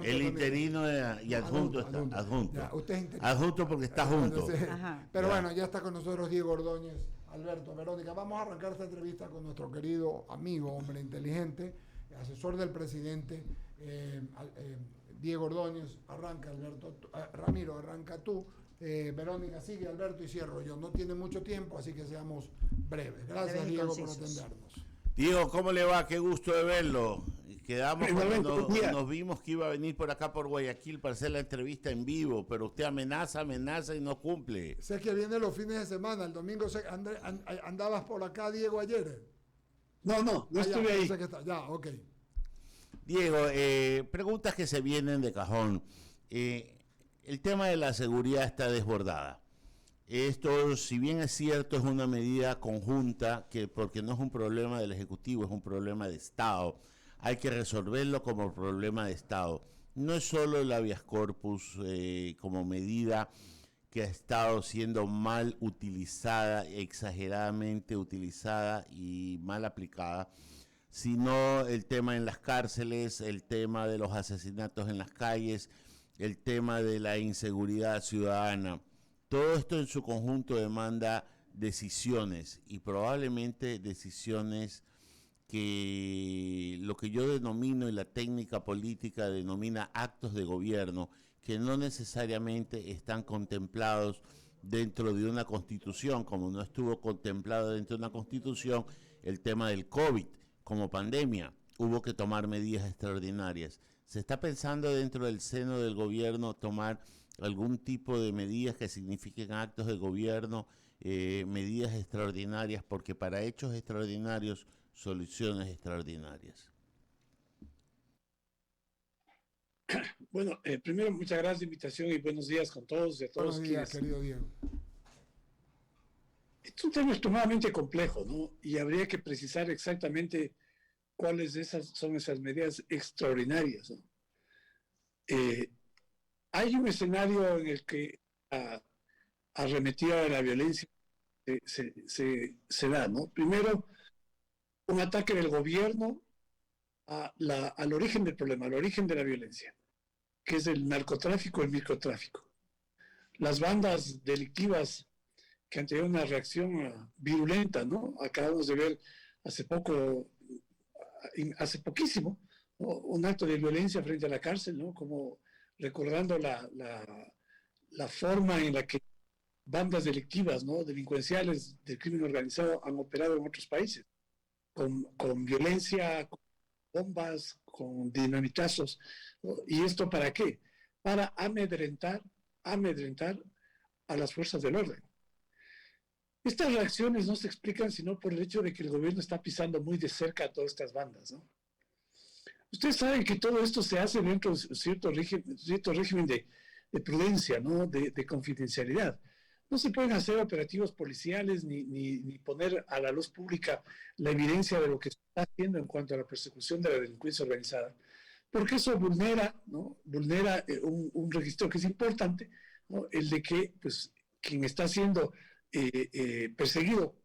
El interino y adjunto está. Adjunto. Ya, usted es interino. Adjunto porque está junto. Pero bueno, ya está con nosotros Diego Ordóñez, Alberto, Verónica. Vamos a arrancar esta entrevista con nuestro querido amigo, hombre inteligente, asesor del presidente, Diego Ordóñez. Arranca, Alberto. Ramiro, arranca tú. Verónica sigue, Alberto, y cierro yo. No tiene mucho tiempo, así que seamos breves. Gracias, Diego, por atendernos. Diego, ¿cómo le va? Qué gusto de verlo. Quedamos cuando nos vimos que iba a venir por acá por Guayaquil para hacer la entrevista en vivo, pero usted amenaza y no cumple. Sé que viene los fines de semana, el domingo andabas por acá, Diego, ayer. No estuve ahí. Sé que está. Ya, ok. Diego, preguntas que se vienen de cajón. El tema de la seguridad está desbordada. Esto, si bien es cierto, es una medida conjunta, porque no es un problema del Ejecutivo, es un problema de Estado. Hay que resolverlo como problema de Estado. No es solo el habeas corpus como medida que ha estado siendo mal utilizada, exageradamente utilizada y mal aplicada, sino el tema en las cárceles, el tema de los asesinatos en las calles, el tema de la inseguridad ciudadana. Todo esto en su conjunto demanda decisiones y probablemente decisiones que lo que yo denomino y la técnica política denomina actos de gobierno que no necesariamente están contemplados dentro de una constitución, como no estuvo contemplado dentro de una constitución el tema del COVID como pandemia. Hubo que tomar medidas extraordinarias. ¿Se está pensando dentro del seno del gobierno tomar algún tipo de medidas que signifiquen actos de gobierno, medidas extraordinarias, porque para hechos extraordinarios, soluciones extraordinarias? Bueno, primero muchas gracias por la invitación y buenos días con todos y a todos. Buenos días, querido Diego. Es un tema extremadamente complejo, ¿no? Y habría que precisar exactamente cuáles son esas medidas extraordinarias, ¿no? Hay un escenario en el que arremetida de la violencia se da, ¿no? Primero, un ataque del gobierno al origen del problema, al origen de la violencia, que es el narcotráfico, el microtráfico. Las bandas delictivas que han tenido una reacción virulenta, ¿no? Acabamos de ver hace poquísimo, ¿no? Un acto de violencia frente a la cárcel, ¿no? Como recordando la forma en la que bandas delictivas, ¿no? Delincuenciales del crimen organizado han operado en otros países, con violencia, con bombas, con dinamitazos, ¿no? ¿Y esto para qué? Para amedrentar a las fuerzas del orden. Estas reacciones no se explican sino por el hecho de que el gobierno está pisando muy de cerca a todas estas bandas, ¿no? Ustedes saben que todo esto se hace dentro de cierto régimen de prudencia, ¿no? De confidencialidad. No se pueden hacer operativos policiales ni poner a la luz pública la evidencia de lo que se está haciendo en cuanto a la persecución de la delincuencia organizada, porque eso vulnera, ¿no? Vulnera un registro que es importante, ¿no? El de que pues, quien está siendo perseguido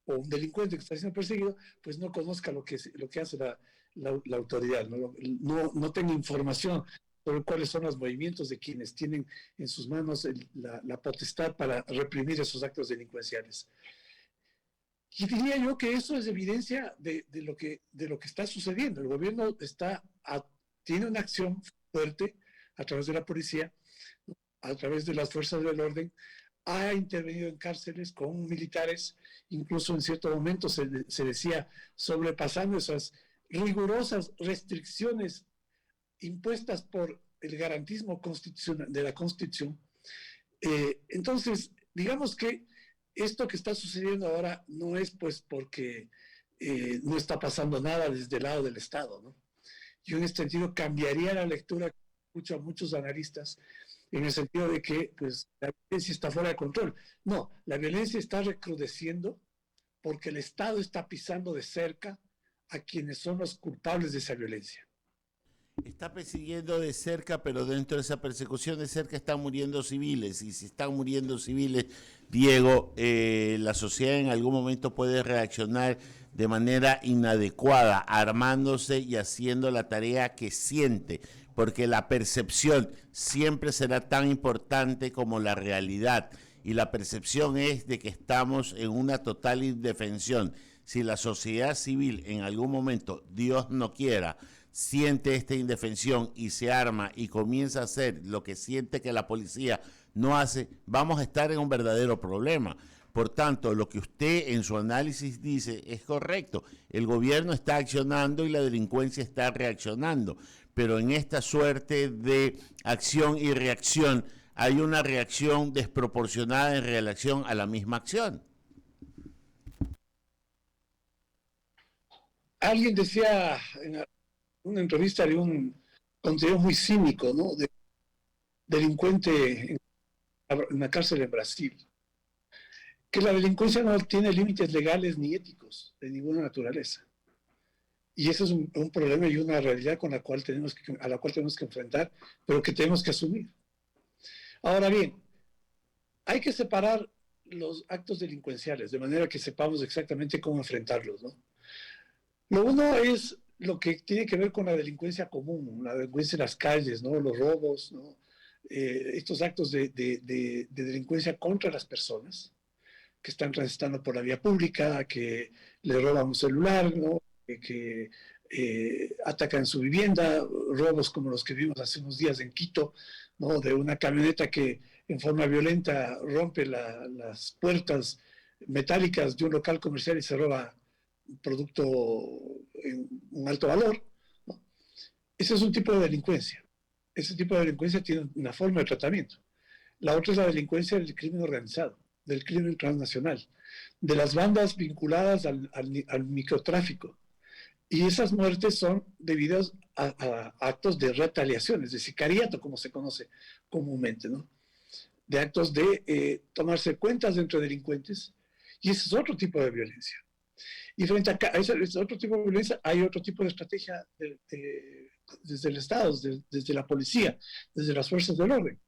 o un delincuente que está siendo perseguido, pues no conozca lo que hace la autoridad, no tenga información sobre cuáles son los movimientos de quienes tienen en sus manos la potestad para reprimir esos actos delincuenciales. Y diría yo que eso es evidencia de lo que está sucediendo. El gobierno tiene una acción fuerte a través de la policía, a través de las fuerzas del orden, ha intervenido en cárceles con militares, incluso en cierto momento se decía sobrepasando esas rigurosas restricciones impuestas por el garantismo constitucional de la Constitución. Entonces, digamos que esto que está sucediendo ahora no es pues porque no está pasando nada desde el lado del Estado, ¿no? Yo en este sentido cambiaría la lectura que escucho a muchos analistas en el sentido de que pues, la violencia está fuera de control. No, la violencia está recrudeciendo porque el Estado está pisando de cerca a quienes son los culpables de esa violencia. Está persiguiendo de cerca, pero dentro de esa persecución de cerca están muriendo civiles. Y si están muriendo civiles, Diego, la sociedad en algún momento puede reaccionar de manera inadecuada, armándose y haciendo la tarea que siente. porque la percepción siempre será tan importante como la realidad, y la percepción es de que estamos en una total indefensión. Si la sociedad civil en algún momento, Dios no quiera, siente esta indefensión y se arma y comienza a hacer lo que siente que la policía no hace, vamos a estar en un verdadero problema. Por tanto, lo que usted en su análisis dice es correcto. El gobierno está accionando y la delincuencia está reaccionando. Pero en esta suerte de acción y reacción hay una reacción desproporcionada en relación a la misma acción. Alguien decía en una entrevista de un contenido muy cínico, ¿no? De delincuente en una cárcel en Brasil, que la delincuencia no tiene límites legales ni éticos de ninguna naturaleza. Y ese es un problema y una realidad con la cual a la cual tenemos que enfrentar, pero que tenemos que asumir. Ahora bien, hay que separar los actos delincuenciales de manera que sepamos exactamente cómo enfrentarlos, ¿no? Lo uno es lo que tiene que ver con la delincuencia común, la delincuencia en las calles, ¿no? Los robos, ¿no? Estos actos de delincuencia contra las personas que están transitando por la vía pública, que le roban un celular, ¿no? Que atacan su vivienda, robos como los que vimos hace unos días en Quito, ¿no? De una camioneta que en forma violenta rompe las puertas metálicas de un local comercial y se roba un producto en un alto valor, ¿no? Ese es un tipo de delincuencia. Ese tipo de delincuencia tiene una forma de tratamiento. La otra es la delincuencia del crimen organizado, del crimen transnacional, de las bandas vinculadas al microtráfico. Y esas muertes son debidas a actos de retaliaciones, de sicariato, como se conoce comúnmente, ¿no? De actos de tomarse cuentas entre delincuentes, y ese es otro tipo de violencia. Y frente a ese otro tipo de violencia, hay otro tipo de estrategia desde el Estado, desde la policía, desde las fuerzas del orden.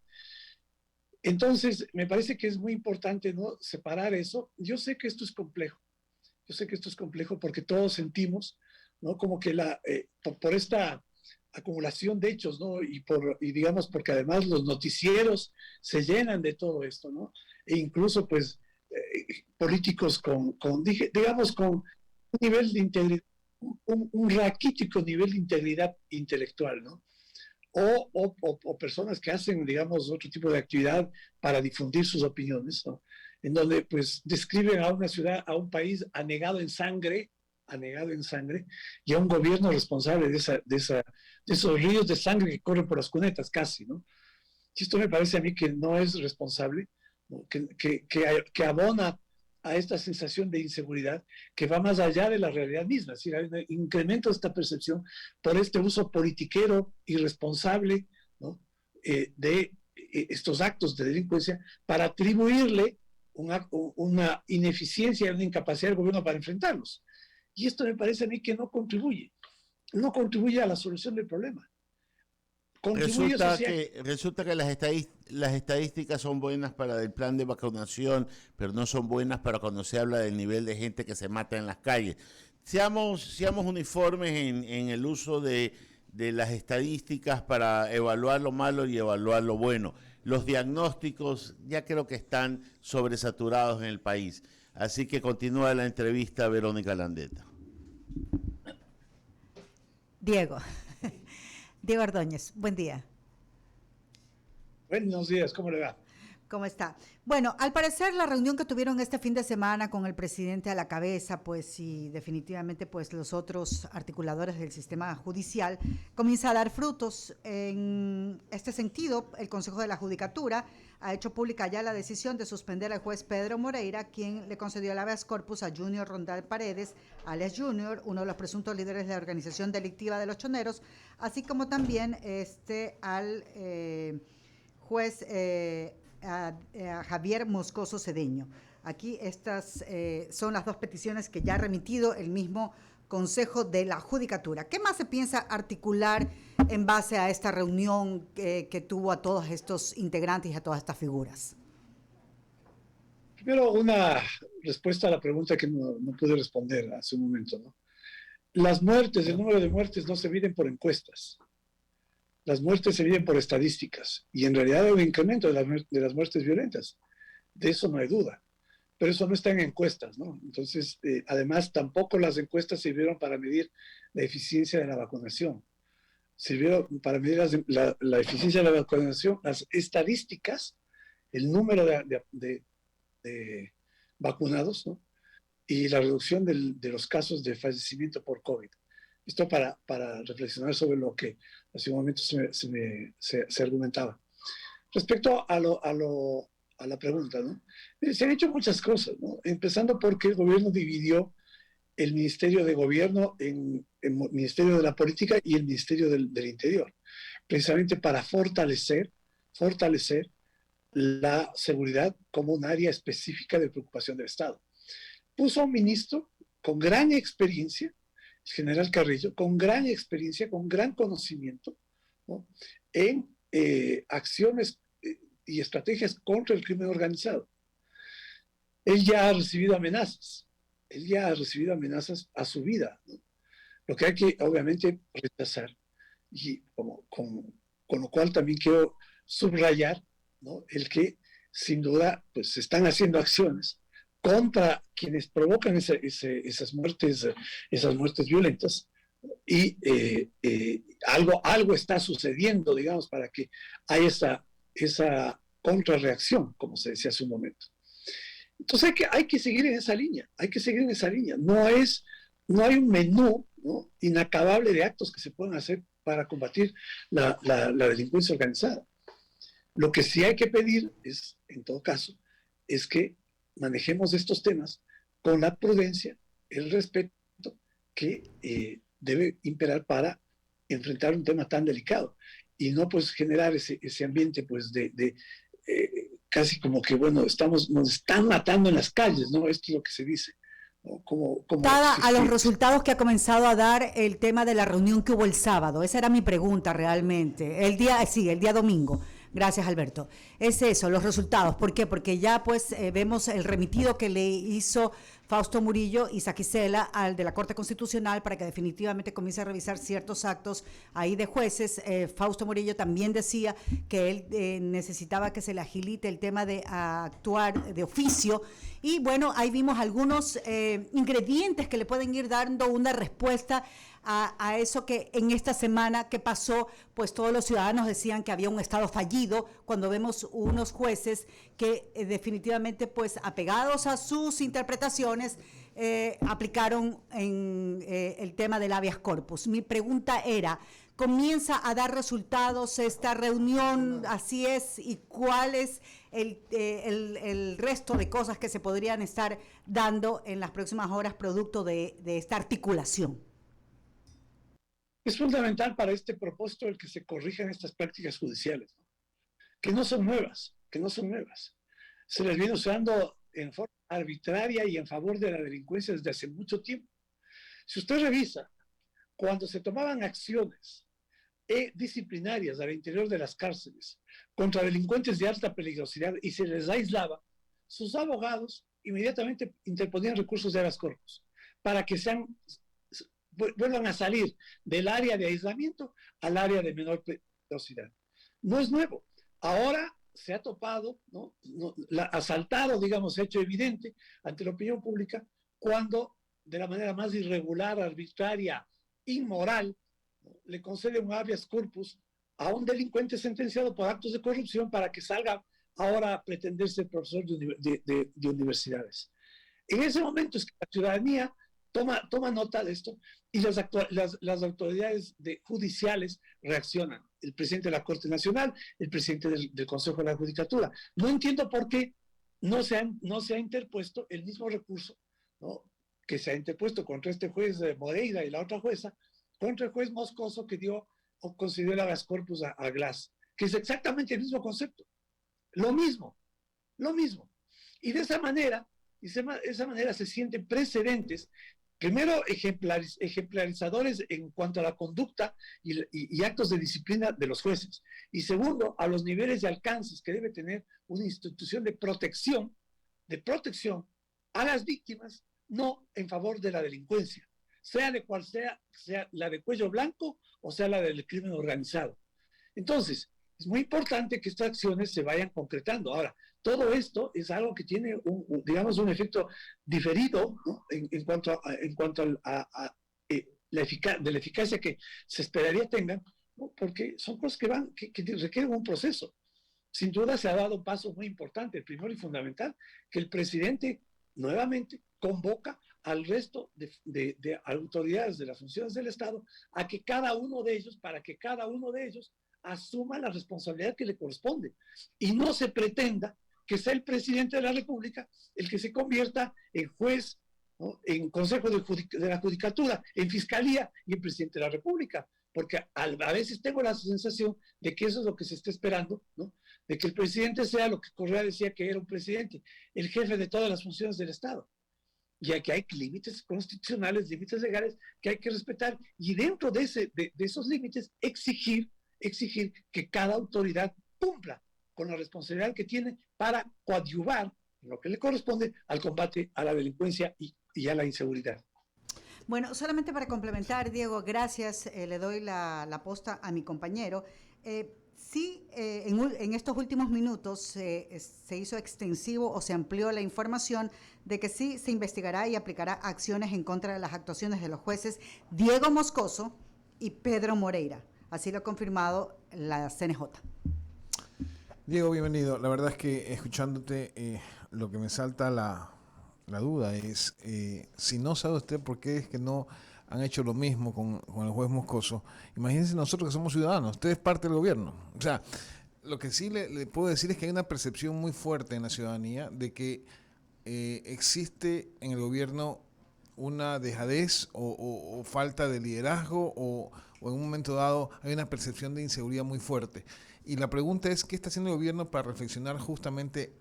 Entonces, me parece que es muy importante, ¿no?, separar eso. Yo sé que esto es complejo. Yo sé que esto es complejo porque todos sentimos, ¿no?, como que por esta acumulación de hechos, ¿no?, y digamos, porque además los noticieros se llenan de todo esto, ¿no? E incluso, pues, políticos digamos, con un nivel de integridad, un raquítico nivel de integridad intelectual, ¿no? O personas que hacen, digamos, otro tipo de actividad para difundir sus opiniones, ¿no? En donde, pues, describen a una ciudad, a un país anegado en sangre, y a un gobierno responsable de esos ríos de sangre que corren por las cunetas, casi, ¿no? Y esto me parece a mí que no es responsable, ¿no? Que abona a esta sensación de inseguridad que va más allá de la realidad misma. Es decir, hay un incremento de esta percepción por este uso politiquero irresponsable, ¿no?, de estos actos de delincuencia para atribuirle una ineficiencia y una incapacidad del gobierno para enfrentarlos. Y esto me parece a mí que no contribuye a la solución del problema. Resulta que las estadísticas son buenas para el plan de vacunación, pero no son buenas para cuando se habla del nivel de gente que se mata en las calles. Seamos uniformes en el uso de las estadísticas para evaluar lo malo y evaluar lo bueno. Los diagnósticos ya creo que están sobresaturados en el país. Así que continúa la entrevista, Verónica Landeta. Diego Ordóñez, buen día. Buenos días, ¿cómo le va? ¿Cómo está? Bueno, al parecer la reunión que tuvieron este fin de semana con el presidente a la cabeza, pues, y definitivamente, pues, los otros articuladores del sistema judicial, comienza a dar frutos. En este sentido, el Consejo de la Judicatura ha hecho pública ya la decisión de suspender al juez Pedro Moreira, quien le concedió el habeas corpus a Junior Rondal Paredes, alias Junior, uno de los presuntos líderes de la organización delictiva de Los Choneros, así como también al juez a Javier Moscoso Cedeño. Aquí estas son las dos peticiones que ya ha remitido el mismo Consejo de la Judicatura. ¿Qué más se piensa articular en base a esta reunión que tuvo a todos estos integrantes y a todas estas figuras? Primero, una respuesta a la pregunta que no pude responder hace un momento, ¿no? Las muertes, el número de muertes no se miden por encuestas. las muertes se miden por estadísticas y en realidad hay un incremento de las muertes violentas. De eso no hay duda. Pero eso no está en encuestas, ¿no? Entonces, además, tampoco las encuestas sirvieron para medir la eficiencia de la vacunación. Sirvieron para medir la eficiencia de la vacunación, las estadísticas, el número de vacunados, ¿no? Y la reducción de los casos de fallecimiento por COVID. Esto para reflexionar sobre lo que hace un momento se argumentaba. Respecto a la pregunta, ¿no? Se han hecho muchas cosas, ¿no? Empezando porque el gobierno dividió el Ministerio de Gobierno en el Ministerio de la Política y el Ministerio del Interior, precisamente para fortalecer la seguridad como un área específica de preocupación del Estado. Puso a un ministro con gran experiencia, el general Carrillo, con gran experiencia, con gran conocimiento, ¿no? En acciones y estrategias contra el crimen organizado. Él ya ha recibido amenazas a su vida, ¿no? Lo que hay que obviamente rechazar, y con lo cual también quiero subrayar, ¿no? El que sin duda pues se están haciendo acciones contra quienes provocan esas muertes violentas, y algo está sucediendo, digamos, para que haya esa contrarreacción, como se decía hace un momento. Entonces hay que seguir en esa línea, No hay un menú, ¿no?, inacabable de actos que se pueden hacer para combatir la delincuencia organizada. Lo que sí hay que pedir es, en todo caso, es que manejemos estos temas con la prudencia, el respeto que debe imperar para enfrentar un tema tan delicado y no pues generar ese ambiente pues casi como que bueno, nos están matando en las calles, ¿no? Esto es lo que se dice, ¿no? Dada a los resultados que ha comenzado a dar el tema de la reunión que hubo el sábado, esa era mi pregunta realmente, el día domingo. Gracias, Alberto. Es eso, los resultados. ¿Por qué? Porque ya pues vemos el remitido que le hizo Fausto Murillo y Saquicela al de la Corte Constitucional para que definitivamente comience a revisar ciertos actos ahí de jueces. Fausto Murillo también decía que él necesitaba que se le agilite el tema de actuar de oficio. Y bueno, ahí vimos algunos ingredientes que le pueden ir dando una respuesta a eso que en esta semana que pasó, pues todos los ciudadanos decían que había un Estado fallido, cuando vemos unos jueces que definitivamente, pues apegados a sus interpretaciones, aplicaron en el tema del habeas corpus. Mi pregunta era, ¿comienza a dar resultados esta reunión? Así es, ¿y cuál es el resto de cosas que se podrían estar dando en las próximas horas producto de esta articulación? Es fundamental para este propósito el que se corrijan estas prácticas judiciales, ¿no?, que no son nuevas. Se les viene usando en forma arbitraria y en favor de la delincuencia desde hace mucho tiempo. Si usted revisa, cuando se tomaban acciones disciplinarias al interior de las cárceles contra delincuentes de alta peligrosidad y se les aislaba, sus abogados inmediatamente interponían recursos de habeas corpus para que vuelvan a salir del área de aislamiento al área de menor peligrosidad. No es nuevo. Ahora se ha topado, ¿no? Asaltado, digamos, hecho evidente ante la opinión pública cuando, de la manera más irregular, arbitraria, inmoral, ¿no?, le concede un habeas corpus a un delincuente sentenciado por actos de corrupción para que salga ahora a pretender ser profesor de universidades. En ese momento es que la ciudadanía toma nota de esto y las autoridades judiciales reaccionan. El presidente de la Corte Nacional, el presidente del Consejo de la Judicatura. No entiendo por qué no se ha interpuesto el mismo recurso, ¿no?, que se ha interpuesto contra este juez Moreira y la otra jueza, contra el juez Moscoso que concedió el habeas corpus a Glass, que es exactamente el mismo concepto. Lo mismo. Y de esa manera se sienten precedentes, primero ejemplarizadores en cuanto a la conducta y actos de disciplina de los jueces, y segundo, a los niveles de alcances que debe tener una institución de protección a las víctimas, no en favor de la delincuencia, sea de cual sea la de cuello blanco o sea la del crimen organizado. Entonces, es muy importante que estas acciones se vayan concretando. Ahora, todo esto es algo que tiene, digamos, un efecto diferido, ¿no? en cuanto de la eficacia que se esperaría tengan, ¿no? Porque son cosas que requieren un proceso. Sin duda se ha dado un paso muy importante, el primero y fundamental, que el presidente nuevamente convoca al resto de autoridades de las funciones del Estado a que cada uno de ellos, para que cada uno de ellos asuma la responsabilidad que le corresponde y no se pretenda que sea el presidente de la República el que se convierta en juez, ¿no? En Consejo de la Judicatura, en Fiscalía y en Presidente de la República, porque a veces tengo la sensación de que eso es lo que se está esperando, ¿no? De que el presidente sea lo que Correa decía que era un presidente, el jefe de todas las funciones del Estado. Y aquí hay límites constitucionales, límites legales que hay que respetar, y dentro de esos límites exigir que cada autoridad cumpla con la responsabilidad que tiene para coadyuvar en lo que le corresponde al combate a la delincuencia y a la inseguridad. Bueno, solamente para complementar, Diego, gracias, le doy la posta a mi compañero. Sí, en estos últimos minutos se hizo extensivo o se amplió la información de que sí se investigará y aplicará acciones en contra de las actuaciones de los jueces Diego Moscoso y Pedro Moreira. Así lo ha confirmado la CNJ. Diego, bienvenido. La verdad es que escuchándote, lo que me salta la duda es, si no sabe usted por qué es que no han hecho lo mismo con el juez Moscoso, imagínense nosotros que somos ciudadanos, usted es parte del gobierno. O sea, lo que sí le puedo decir es que hay una percepción muy fuerte en la ciudadanía de que existe en el gobierno una dejadez o falta de liderazgo o en un momento dado hay una percepción de inseguridad muy fuerte. Y la pregunta es, ¿qué está haciendo el gobierno para reflexionar justamente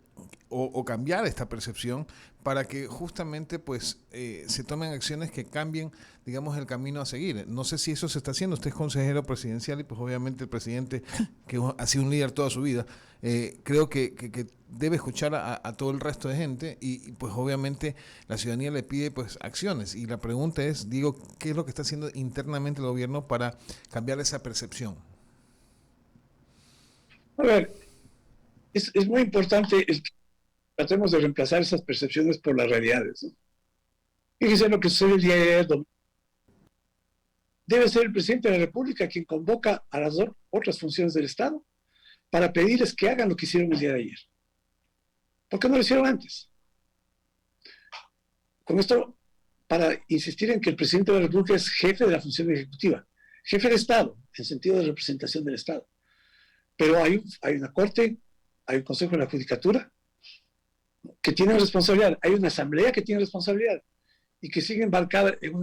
o cambiar esta percepción para que justamente pues se tomen acciones que cambien, digamos, el camino a seguir? No sé si eso se está haciendo. Usted es consejero presidencial y pues obviamente el presidente, que ha sido un líder toda su vida, creo que debe escuchar a todo el resto de gente y pues obviamente la ciudadanía le pide pues acciones. Y la pregunta es, digo, ¿qué es lo que está haciendo internamente el gobierno para cambiar esa percepción? A ver, es muy importante que tratemos de reemplazar esas percepciones por las realidades, ¿no? Fíjese lo que sucede el día de ayer. Debe ser el presidente de la República quien convoca a las otras funciones del Estado para pedirles que hagan lo que hicieron el día de ayer. ¿Por qué no lo hicieron antes? Con esto, para insistir en que el presidente de la República es jefe de la función ejecutiva, jefe de Estado, en sentido de representación del Estado. Pero hay una Corte, hay un Consejo de la Judicatura que tiene responsabilidad, hay una Asamblea que tiene responsabilidad y que sigue embarcada en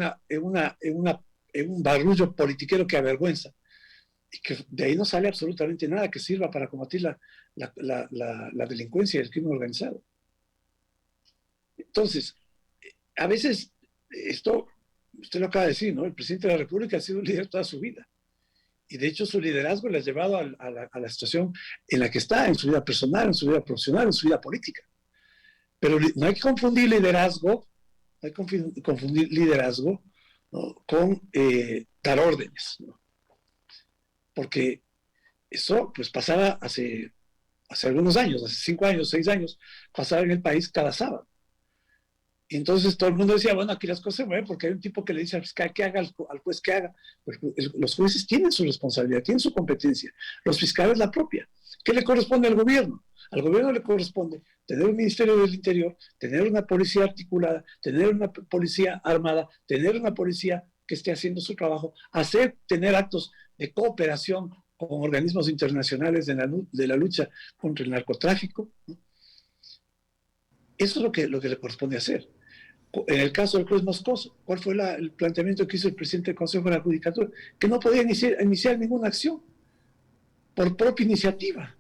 un barullo politiquero que avergüenza y que de ahí no sale absolutamente nada que sirva para combatir la delincuencia y el crimen organizado. Entonces, a veces esto, usted lo acaba de decir, ¿no? El presidente de la República ha sido un líder toda su vida. Y de hecho su liderazgo le ha llevado a la situación en la que está, en su vida personal, en su vida profesional, en su vida política. Pero no hay que confundir liderazgo, ¿no? Con dar órdenes, ¿no? Porque eso pues pasaba hace algunos años, hace 5 años, 6 años, pasaba en el país cada sábado. Y entonces todo el mundo decía, bueno, aquí las cosas se mueven porque hay un tipo que le dice al fiscal que haga, al juez que haga. Pues los jueces tienen su responsabilidad, tienen su competencia. Los fiscales la propia. ¿Qué le corresponde al gobierno? Al gobierno le corresponde tener un Ministerio del Interior, tener una policía articulada, tener una policía armada, tener una policía que esté haciendo su trabajo, tener actos de cooperación con organismos internacionales de la lucha contra el narcotráfico, ¿no? Eso es lo que le corresponde hacer. En el caso del juez Moscoso, ¿cuál fue el planteamiento que hizo el presidente del Consejo de la Judicatura? Que no podía iniciar ninguna acción por propia iniciativa.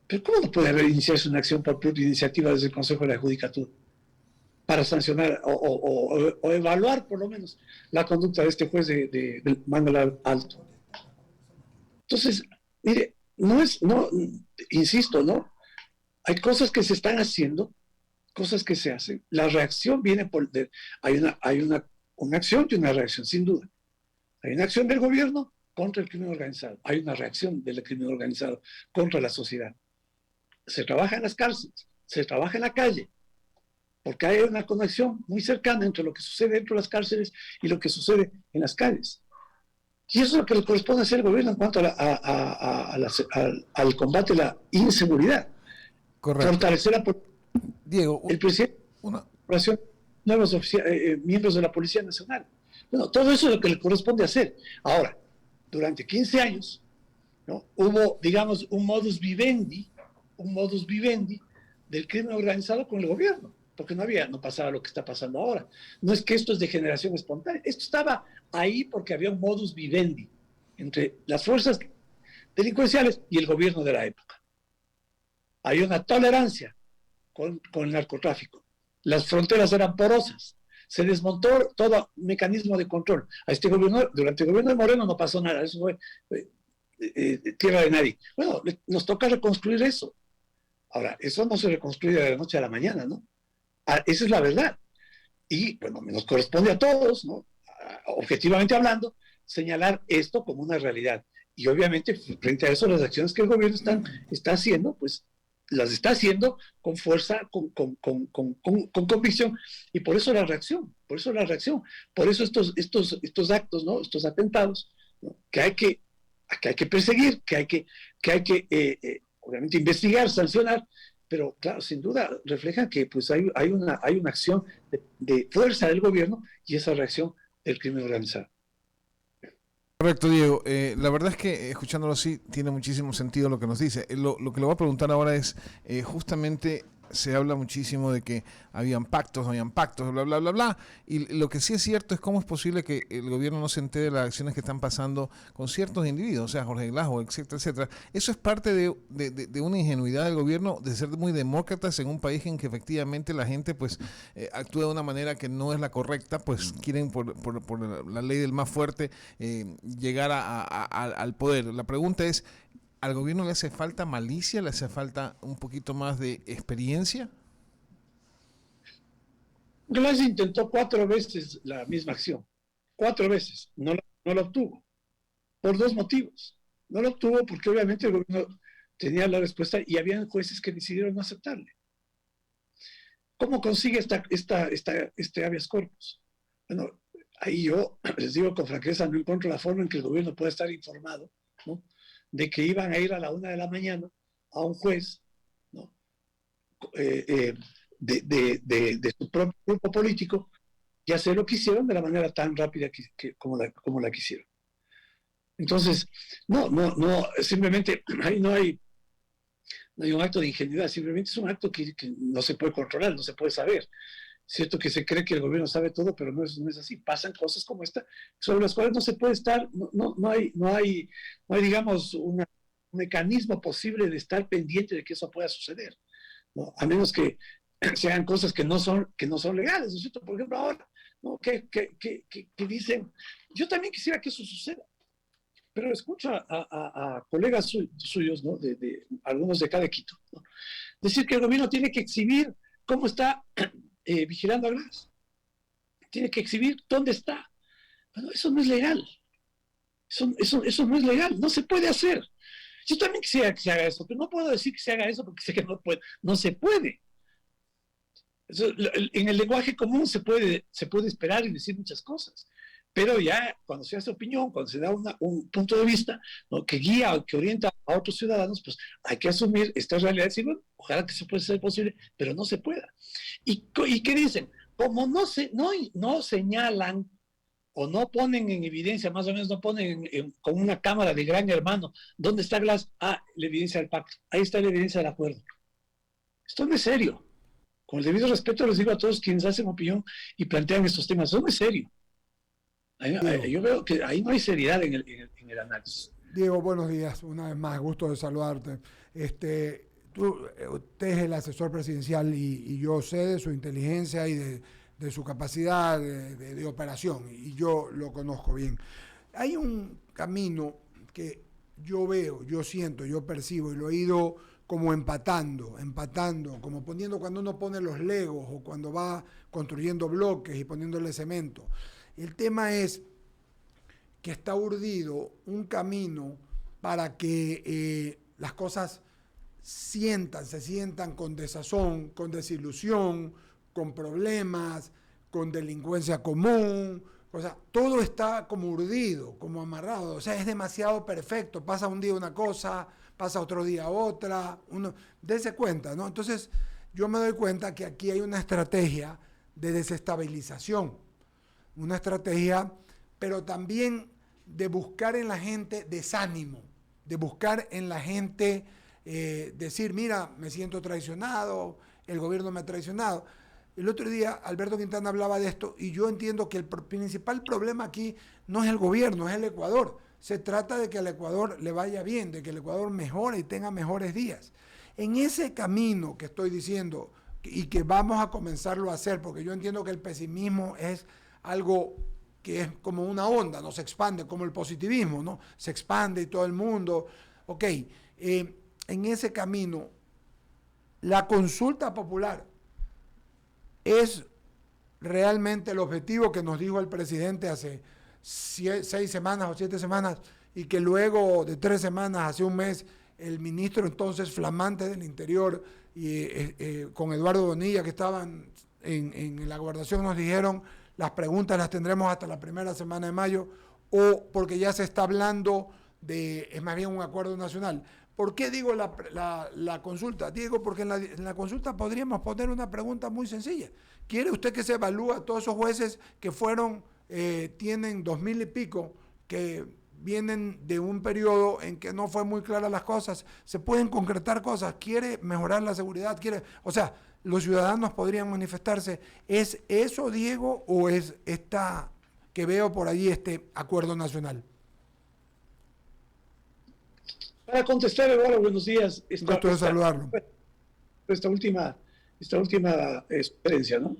¿Pero cómo no puede iniciarse una acción por propia iniciativa desde el Consejo de la Judicatura? Para sancionar o evaluar por lo menos la conducta de este juez de mando alto. Entonces, mire, insisto, ¿no? Hay cosas que se están haciendo, cosas que se hacen. La reacción viene hay una acción y una reacción, sin duda. Hay una acción del gobierno contra el crimen organizado, hay una reacción del crimen organizado contra la sociedad. Se trabaja en las cárceles, se trabaja en la calle, porque hay una conexión muy cercana entre lo que sucede dentro de las cárceles y lo que sucede en las calles. Y eso es lo que le corresponde hacer al gobierno en cuanto al combate a la inseguridad. Correcto. Fortalecer Diego, el presidente, una, nuevos miembros de la Policía Nacional. Bueno, todo eso es lo que le corresponde hacer. Ahora, durante 15 años, ¿no?, hubo, digamos, un modus vivendi del crimen organizado con el gobierno, porque no pasaba lo que está pasando ahora. No es que esto es de generación espontánea, esto estaba ahí porque había un modus vivendi entre las fuerzas delincuenciales y el gobierno de la época. Hay una tolerancia con el narcotráfico. Las fronteras eran porosas. Se desmontó todo mecanismo de control. A este gobierno, durante el gobierno de Moreno no pasó nada. Eso fue tierra de nadie. Bueno, nos toca reconstruir eso. Ahora, eso no se reconstruye de la noche a la mañana, ¿no? Esa es la verdad. Y, bueno, nos corresponde a todos, ¿no?, objetivamente hablando, señalar esto como una realidad. Y obviamente, frente a eso, las acciones que el gobierno está haciendo, pues las está haciendo con fuerza, con convicción, y por eso la reacción, por eso estos actos, ¿no?, estos atentados, ¿no?, que hay que perseguir, que hay que obviamente investigar, sancionar, pero claro, sin duda reflejan que pues hay una acción de fuerza del gobierno y esa reacción del crimen organizado. correcto, Diego. La verdad es que escuchándolo así tiene muchísimo sentido lo que nos dice. Lo que le voy a preguntar ahora es, justamente se habla muchísimo de que habían pactos, bla, bla, bla, bla. Y lo que sí es cierto es cómo es posible que el gobierno no se entere de las acciones que están pasando con ciertos individuos, o sea, Jorge Glass, etcétera, etcétera. Eso es parte de una ingenuidad del gobierno de ser muy demócratas en un país en que efectivamente la gente pues actúa de una manera que no es la correcta, pues quieren por la ley del más fuerte llegar al poder. La pregunta es, ¿al gobierno le hace falta malicia? ¿Le hace falta un poquito más de experiencia? Glass intentó 4 veces la misma acción. 4 veces. No lo obtuvo. Por 2 motivos. No lo obtuvo porque obviamente el gobierno tenía la respuesta y había jueces que decidieron no aceptarle. ¿Cómo consigue este habeas corpus? Bueno, ahí yo les digo con franqueza, no encuentro la forma en que el gobierno pueda estar informado, ¿no?, de que iban a ir a la 1 de la mañana a un juez, ¿no?, de su propio grupo político y hacer lo que hicieron de la manera tan rápida como la quisieron. Entonces, no, simplemente ahí no hay un acto de ingenuidad, simplemente es un acto que no se puede controlar, no se puede saber. Cierto que se cree que el gobierno sabe todo, pero no es así. Pasan cosas como esta, sobre las cuales no se puede estar, no hay, digamos, un mecanismo posible de estar pendiente de que eso pueda suceder, ¿no?, a menos que se hagan cosas que no son legales, ¿no es cierto? Por ejemplo, ahora, ¿no?, que dicen, yo también quisiera que eso suceda, pero escucho a colegas suyos, ¿no?, de algunos de acá de Quito, ¿no?, decir que el gobierno tiene que exhibir cómo está vigilando a Glass. Tiene que exhibir dónde está. Bueno, eso no es legal. Eso no es legal. No se puede hacer. Yo también quisiera que se haga eso, pero no puedo decir que se haga eso porque sé que no se puede. Eso, en el lenguaje común se puede esperar y decir muchas cosas, pero ya cuando se hace opinión, cuando se da un punto de vista, ¿no?, que guía o que orienta a otros ciudadanos, pues hay que asumir esta realidad y decir, bueno, ojalá que eso pueda ser posible, pero no se pueda. ¿Y qué dicen? Como no señalan o no ponen en evidencia, más o menos no ponen con una cámara de gran hermano, ¿dónde está Glass? La evidencia del pacto, ahí está la evidencia del acuerdo. Esto no es serio. Con el debido respeto les digo a todos quienes hacen opinión y plantean estos temas, esto no es serio. Yo veo que ahí no hay seriedad en el análisis. Diego, buenos días. Una vez más, gusto de saludarte. Usted es el asesor presidencial y yo sé de su inteligencia y de su capacidad de operación, y yo lo conozco bien. Hay un camino que yo veo, yo siento, yo percibo y lo he ido como empatando, como poniendo cuando uno pone los legos o cuando va construyendo bloques y poniéndole cemento. El tema es que está urdido un camino para que las cosas se sientan con desazón, con desilusión, con problemas, con delincuencia común. O sea, todo está como urdido, como amarrado. O sea, es demasiado perfecto. Pasa un día una cosa, pasa otro día otra. Dese cuenta, ¿no? Entonces, yo me doy cuenta que aquí hay una estrategia de desestabilización. Una estrategia, pero también de buscar en la gente desánimo, de buscar en la gente decir, mira, me siento traicionado, el gobierno me ha traicionado. El otro día Alberto Quintana hablaba de esto y yo entiendo que el principal problema aquí no es el gobierno, es el Ecuador. Se trata de que al Ecuador le vaya bien, de que el Ecuador mejore y tenga mejores días. En ese camino que estoy diciendo y que vamos a comenzarlo a hacer, porque yo entiendo que el pesimismo es algo que es como una onda, no se expande, como el positivismo, ¿no? Se expande y todo el mundo. Ok, en ese camino, la consulta popular es realmente el objetivo que nos dijo el presidente hace 6 semanas o 7 semanas y que luego de 3 semanas, hace un mes, el ministro entonces flamante del Interior y con Eduardo Bonilla que estaban en la gobernación nos dijeron las preguntas las tendremos hasta la primera semana de mayo o porque ya se está hablando de, es más bien un acuerdo nacional. ¿Por qué digo la consulta? Digo porque en la consulta podríamos poner una pregunta muy sencilla. ¿Quiere usted que se evalúe a todos esos jueces que fueron, tienen 2000 y pico, que vienen de un periodo en que no fue muy claras las cosas? ¿Se pueden concretar cosas? ¿Quiere mejorar la seguridad? O sea, los ciudadanos podrían manifestarse. ¿Es eso, Diego, o es esta que veo por allí, este acuerdo nacional? Para contestar, Eduardo, buenos días. Gusto de saludarlo. Esta última experiencia, ¿no?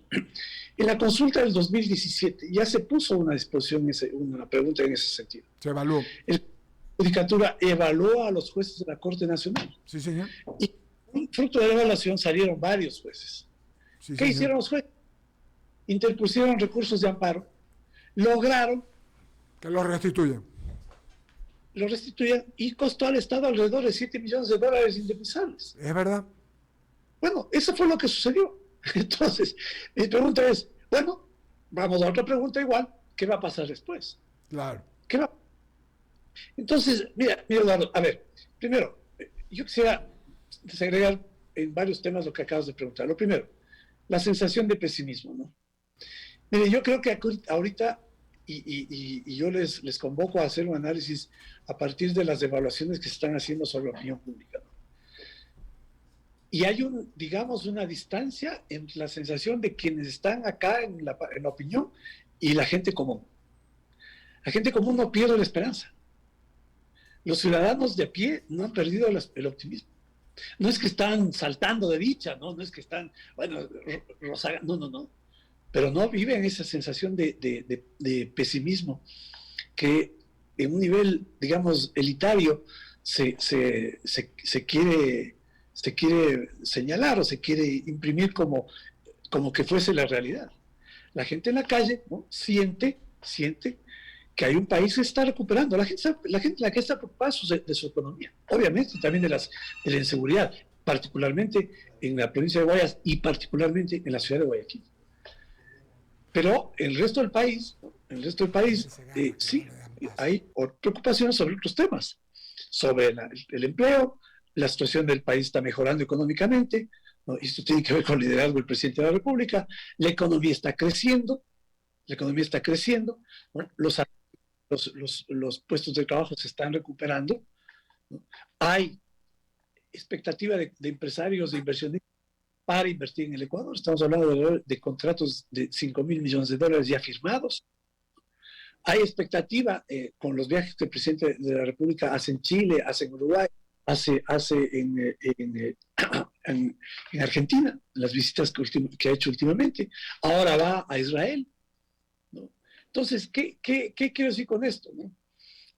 En la consulta del 2017 ya se puso una disposición, una pregunta en ese sentido. Se evaluó. La Judicatura evaluó a los jueces de la Corte Nacional. Sí, señor. Y fruto de la evaluación salieron varios jueces. Sí, ¿Qué señor. hicieron los jueces? Interpusieron recursos de amparo, lograron que lo restituyan. Lo restituyan y costó al Estado alrededor de $7 millones indemnizables. Es verdad. Bueno, eso fue lo que sucedió. Entonces, mi pregunta es, bueno, vamos a otra pregunta igual, ¿qué va a pasar después? Claro. ¿Qué va? Entonces, mira, Eduardo, a ver, primero, yo quisiera desagregar en varios temas lo que acabas de preguntar. Lo primero, la sensación de pesimismo, ¿no? Mire, yo creo que ahorita, y yo les convoco a hacer un análisis a partir de las evaluaciones que se están haciendo sobre la opinión pública, ¿no? Y hay digamos, una distancia entre la sensación de quienes están acá en la opinión y la gente común. La gente común no pierde la esperanza. Los ciudadanos de a pie no han perdido el optimismo. No es que están saltando de dicha, ¿no? No es que están, bueno, no. Pero no viven esa sensación de pesimismo que en un nivel, digamos, elitario se quiere señalar o se quiere imprimir como que fuese la realidad. La gente en la calle, ¿no? siente que hay un país que está recuperando. La gente la que está preocupada de su economía, obviamente también de la inseguridad, particularmente en la provincia de Guayas y particularmente en la ciudad de Guayaquil. Pero el resto del país, sí, hay preocupaciones sobre otros temas, sobre el empleo. La situación del país está mejorando económicamente, ¿no? Esto tiene que ver con el liderazgo del presidente de la República. La economía está creciendo, ¿no? Los puestos de trabajo se están recuperando, ¿no? Hay expectativa de empresarios, de inversionistas para invertir en el Ecuador. Estamos hablando de contratos de $5,000 millones ya firmados. Hay expectativa con los viajes que el presidente de la República hace en Chile, hace en Uruguay, hace en Argentina, las visitas que ha hecho últimamente. Ahora va a Israel, ¿no? Entonces, ¿qué quiero decir con esto, ¿no?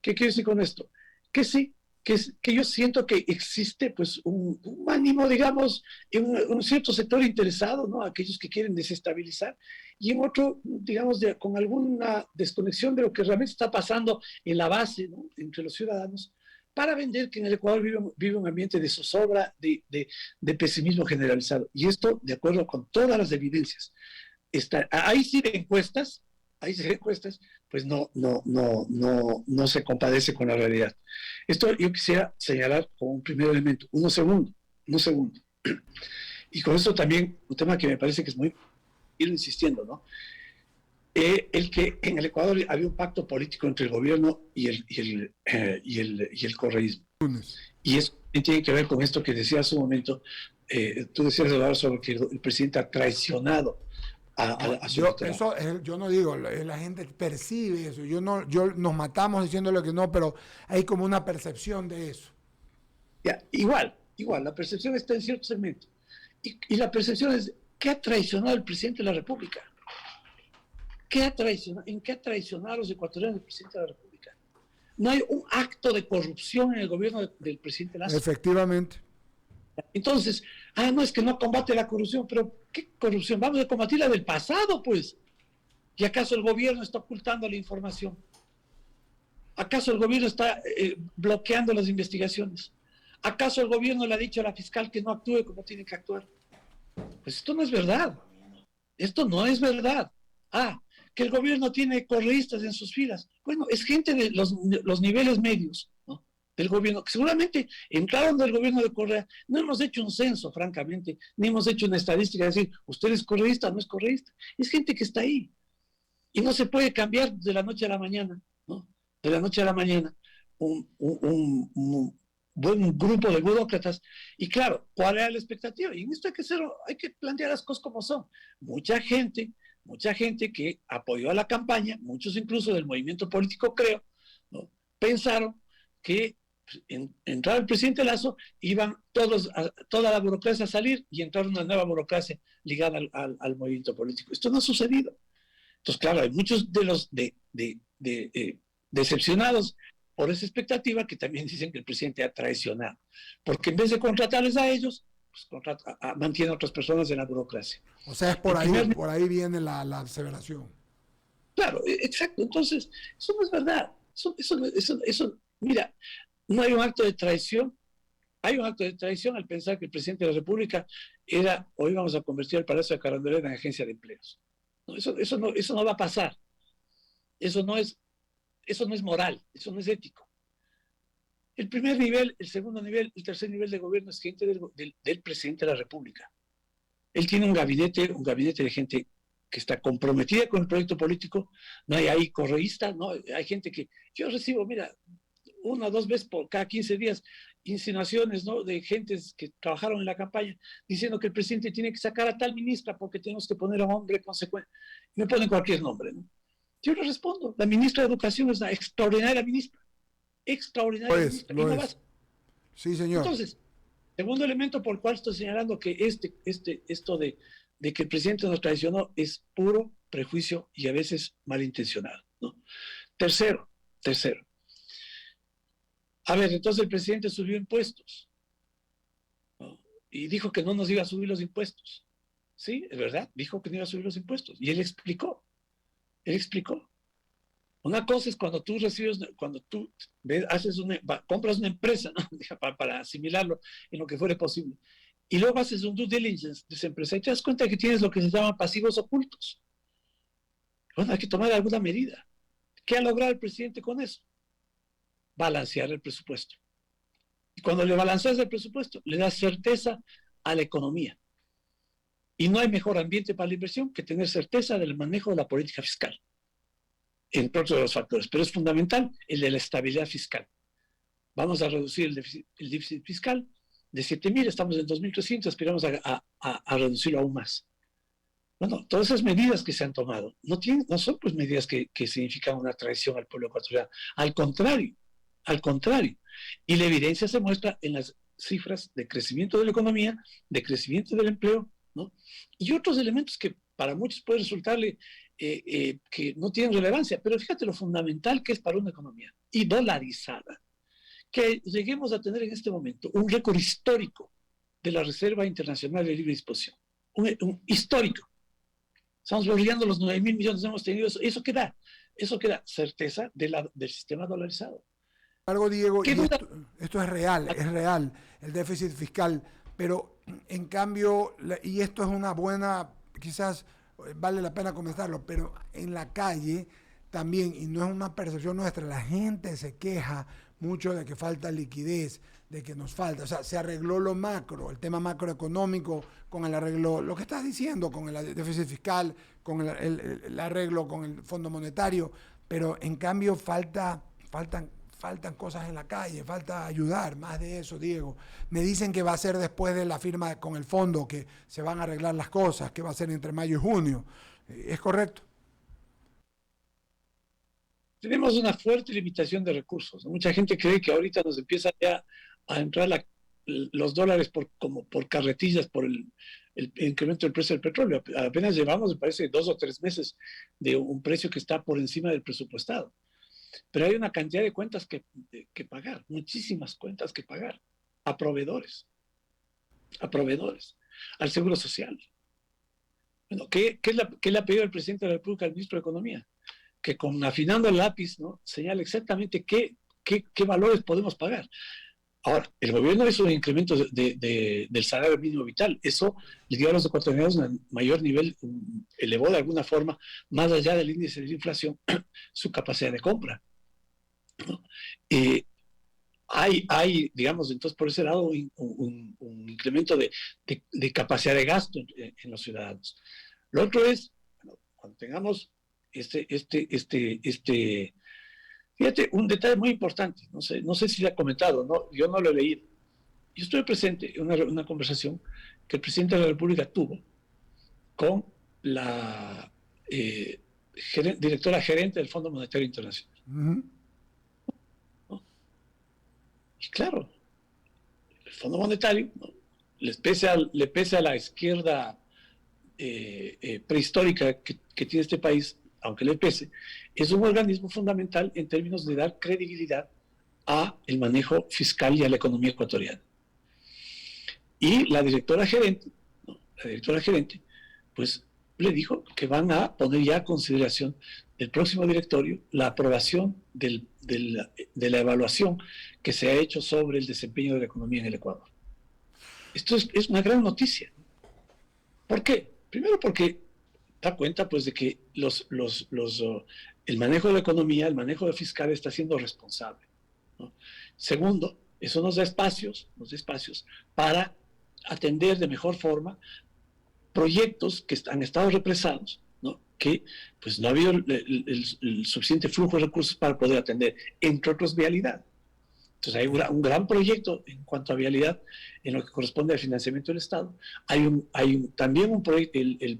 ¿Qué quiero decir con esto? Que sí, que yo siento que existe pues un ánimo, digamos, en un cierto sector interesado, ¿no? Aquellos que quieren desestabilizar, y en otro, digamos, con alguna desconexión de lo que realmente está pasando en la base, ¿no? Entre los ciudadanos, para vender que en el Ecuador vive un ambiente de zozobra, de pesimismo generalizado. Y esto, de acuerdo con todas las evidencias. Ahí sí de encuestas, pues no se compadece con la realidad. Esto yo quisiera señalar como un primer elemento, uno segundo. Y con esto también, un tema que me parece que es muy, ir insistiendo, ¿no? El que en el Ecuador había un pacto político entre el gobierno y el correísmo. Y eso tiene que ver con esto que decía hace un momento, tú decías, Eduardo, sobre que el presidente ha traicionado a su electorado. Yo no digo, la gente percibe eso. Nos matamos diciéndole que no, pero hay como una percepción de eso. Ya, igual, la percepción está en cierto segmento. Y la percepción es, ¿qué ha traicionado el presidente de la República? ¿En qué ha traicionado a los ecuatorianos el presidente de la República? No hay un acto de corrupción en el gobierno del presidente Lazo. Efectivamente. Entonces, no es que no combate la corrupción, pero ¿qué corrupción? Vamos a combatir la del pasado, pues. ¿Y acaso el gobierno está ocultando la información? ¿Acaso el gobierno está bloqueando las investigaciones? ¿Acaso el gobierno le ha dicho a la fiscal que no actúe como tiene que actuar? Pues esto no es verdad. Esto no es verdad. Que el gobierno tiene correístas en sus filas. Bueno, es gente de los niveles medios, ¿no? Del gobierno, que seguramente entraron del gobierno de Correa. No hemos hecho un censo, francamente, ni hemos hecho una estadística de decir, usted es correísta o no es correísta. Es gente que está ahí. Y no se puede cambiar de la noche a la mañana, ¿no? De la noche a la mañana, un buen grupo de burócratas. Y claro, ¿cuál era la expectativa? Y en esto hay que plantear las cosas como son. Mucha gente que apoyó a la campaña, muchos incluso del movimiento político, creo, ¿no? Pensaron que entrar el presidente Lazo, iban toda la burocracia a salir y entrar una nueva burocracia ligada al movimiento político. Esto no ha sucedido. Entonces, claro, hay muchos de los decepcionados por esa expectativa que también dicen que el presidente ha traicionado, porque en vez de contratarles a ellos, pues mantiene a otras personas en la burocracia. O sea, es por ahí viene la aseveración. Claro, exacto. Entonces, eso no es verdad. Eso, mira, no hay un acto de traición. Hay un acto de traición al pensar que el presidente de la República hoy vamos a convertir el Palacio de Carondelet en agencia de empleos. No, eso no va a pasar. Eso no es moral, eso no es ético. El primer nivel, el segundo nivel, el tercer nivel de gobierno es gente del presidente de la República. Él tiene un gabinete de gente que está comprometida con el proyecto político. No hay ahí correístas, ¿no? Hay gente que yo recibo, mira, 1 o 2 veces por cada 15 días insinuaciones, ¿no? De gentes que trabajaron en la campaña diciendo que el presidente tiene que sacar a tal ministra porque tenemos que poner a un hombre consecuente. Y me ponen cualquier nombre, ¿no? Yo le respondo, la ministra de Educación es una extraordinaria ministra. Extraordinaria ministra. Lo es. Sí, señor. Entonces, segundo elemento por el cual estoy señalando que esto de que el presidente nos traicionó es puro prejuicio y a veces malintencionado, ¿no? Tercero. A ver, entonces el presidente subió impuestos, ¿no? Y dijo que no nos iba a subir los impuestos. Sí, es verdad, dijo que no iba a subir los impuestos. Y él explicó. Una cosa es cuando tú compras una empresa, ¿no? para asimilarlo en lo que fuere posible. Y luego haces un due diligence de esa empresa y te das cuenta que tienes lo que se llama pasivos ocultos. Bueno, hay que tomar alguna medida. ¿Qué ha logrado el presidente con eso? Balancear el presupuesto. Y cuando le balanceas el presupuesto, le das certeza a la economía. Y no hay mejor ambiente para la inversión que tener certeza del manejo de la política fiscal, entre otros de los factores. Pero es fundamental el de la estabilidad fiscal. Vamos a reducir el déficit fiscal de 7.000, estamos en 2.300, aspiramos a reducirlo aún más. Bueno, todas esas medidas que se han tomado no son pues medidas que significan una traición al pueblo ecuatoriano. Al contrario. Y la evidencia se muestra en las cifras de crecimiento de la economía, de crecimiento del empleo, ¿no? Y otros elementos que para muchos puede resultarle que no tienen relevancia, pero fíjate lo fundamental que es para una economía y dolarizada, que lleguemos a tener en este momento un récord histórico de la Reserva Internacional de Libre Disposición. Un histórico. Estamos bordeando los 9.000 millones, hemos tenido eso. ¿Eso qué da? Eso que da certeza del sistema dolarizado. Algo, Diego, y esto es real, el déficit fiscal, pero en cambio, y esto es una buena, quizás vale la pena comentarlo, pero en la calle también, y no es una percepción nuestra, la gente se queja mucho de que falta liquidez, de que nos falta, o sea, se arregló lo macro, el tema macroeconómico con el arreglo, lo que estás diciendo, con el déficit fiscal, con el arreglo con el Fondo Monetario, pero en cambio faltan cosas en la calle, falta ayudar, más de eso, Diego. Me dicen que va a ser después de la firma con el fondo, que se van a arreglar las cosas, que va a ser entre mayo y junio. ¿Es correcto? Tenemos una fuerte limitación de recursos. Mucha gente cree que ahorita nos empieza ya a entrar los dólares por carretillas, por el incremento del precio del petróleo. Apenas llevamos, me parece, 2 o 3 meses de un precio que está por encima del presupuestado. Pero hay una cantidad de cuentas que pagar, muchísimas cuentas que pagar, a proveedores, al Seguro Social. Bueno, ¿qué le ha pedido el presidente de la República al ministro de Economía? Que afinando el lápiz, ¿no?, señale exactamente qué valores podemos pagar. Ahora, el gobierno hizo un incremento del salario mínimo vital. Eso le dio a los ecuatorianos un mayor nivel, elevó de alguna forma, más allá del índice de inflación, su capacidad de compra, ¿no? Hay, digamos, entonces por ese lado un incremento de capacidad de gasto en los ciudadanos. Lo otro es, bueno, cuando tengamos fíjate, un detalle muy importante, no sé si le ha comentado, no, yo no lo he leído. Yo estuve presente en una conversación que el presidente de la República tuvo con la directora gerente del Fondo Monetario Internacional. Uh-huh. ¿No? Y claro, el Fondo Monetario, ¿no?, le pese a la izquierda prehistórica que tiene este país, aunque le pese, es un organismo fundamental en términos de dar credibilidad a el manejo fiscal y a la economía ecuatoriana. Y la directora gerente, pues le dijo que van a poner ya a consideración del próximo directorio la aprobación de la evaluación que se ha hecho sobre el desempeño de la economía en el Ecuador. Esto es una gran noticia. ¿Por qué? Primero porque da cuenta, pues, de que el manejo de la economía, el manejo de fiscal está siendo responsable, ¿no? Segundo, eso nos da espacios para atender de mejor forma proyectos que han estado represados, ¿no?, que pues no ha habido el suficiente flujo de recursos para poder atender, entre otros, vialidad. Entonces hay un gran proyecto en cuanto a vialidad en lo que corresponde al financiamiento del Estado. Hay también un proyecto, el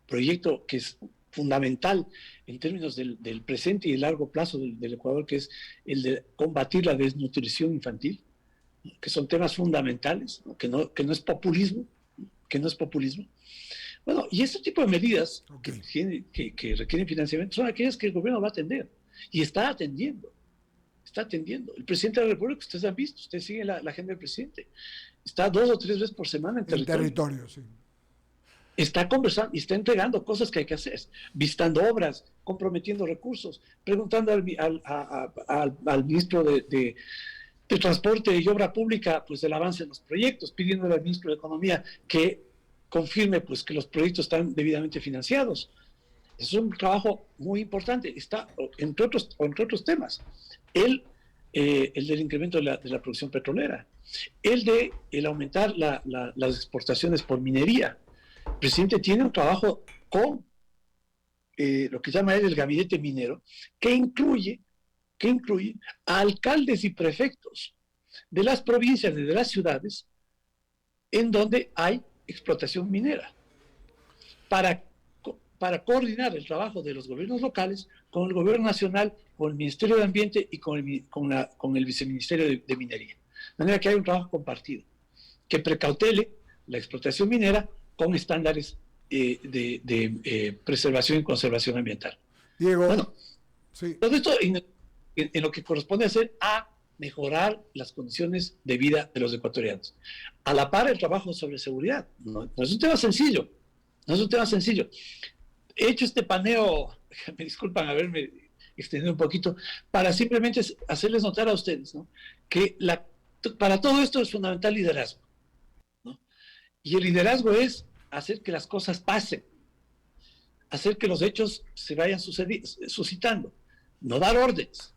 proyecto que es fundamental en términos del presente y el largo plazo del Ecuador, que es el de combatir la desnutrición infantil, que son temas fundamentales, ¿no?, que no es populismo, Bueno, y este tipo de medidas que requieren financiamiento son aquellas que el gobierno va a atender, y está atendiendo. El presidente de la República, ustedes han visto, ustedes siguen la agenda del presidente, está 2 o 3 veces por semana en territorio. Sí. Está conversando y está entregando cosas que hay que hacer, visitando obras, comprometiendo recursos, preguntando al ministro de Transporte y Obra Pública, pues, el avance de los proyectos, pidiéndole al ministro de Economía que confirme, pues, que los proyectos están debidamente financiados. Es un trabajo muy importante. Está, entre otros temas, el del incremento de la producción petrolera, el aumentar las exportaciones por minería. El presidente tiene un trabajo con lo que llama él el gabinete minero, que incluye a alcaldes y prefectos de las provincias y de las ciudades en donde hay explotación minera, para coordinar el trabajo de los gobiernos locales con el gobierno nacional, con el Ministerio de Ambiente y con el Viceministerio de Minería. De manera que hay un trabajo compartido que precautele la explotación minera con estándares de preservación y conservación ambiental. Diego, bueno, sí. todo esto en lo que corresponde hacer a mejorar las condiciones de vida de los ecuatorianos. A la par el trabajo sobre seguridad. No es un tema sencillo, no es un tema sencillo. He hecho este paneo, me disculpan haberme extendido un poquito, para simplemente hacerles notar a ustedes, ¿no?, que para todo esto es fundamental liderazgo, ¿no? Y el liderazgo es hacer que las cosas pasen, hacer que los hechos se vayan suscitando, no dar órdenes,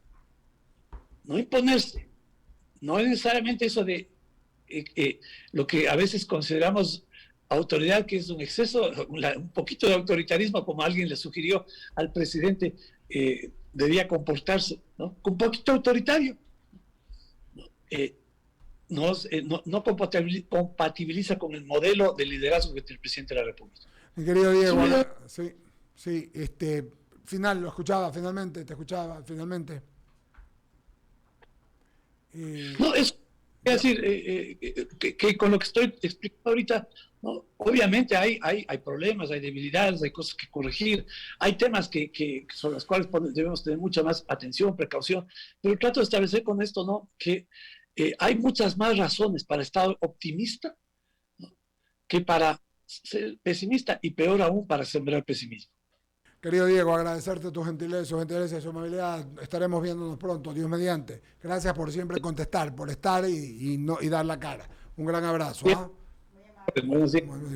no imponerse, no es necesariamente eso de lo que a veces consideramos autoridad, que es un exceso, un poquito de autoritarismo, como alguien le sugirió al presidente, debía comportarse, ¿no?, un poquito autoritario. No compatibiliza con el modelo de liderazgo que tiene el presidente de la República. Mi querido Diego, sí, final, lo escuchaba finalmente, te escuchaba finalmente. No, es decir, que con lo que estoy explicando ahorita, ¿no?, obviamente hay problemas, hay debilidades, hay cosas que corregir, hay temas sobre los cuales debemos tener mucha más atención, precaución, pero trato de establecer con esto, ¿no?, que hay muchas más razones para estar optimista, ¿no?, que para ser pesimista, y peor aún para sembrar pesimismo. Querido Diego, agradecerte tu gentileza y su amabilidad. Estaremos viéndonos pronto, Dios mediante. Gracias por siempre contestar, por estar y dar la cara. Un gran abrazo. Buenos días. Buenos días.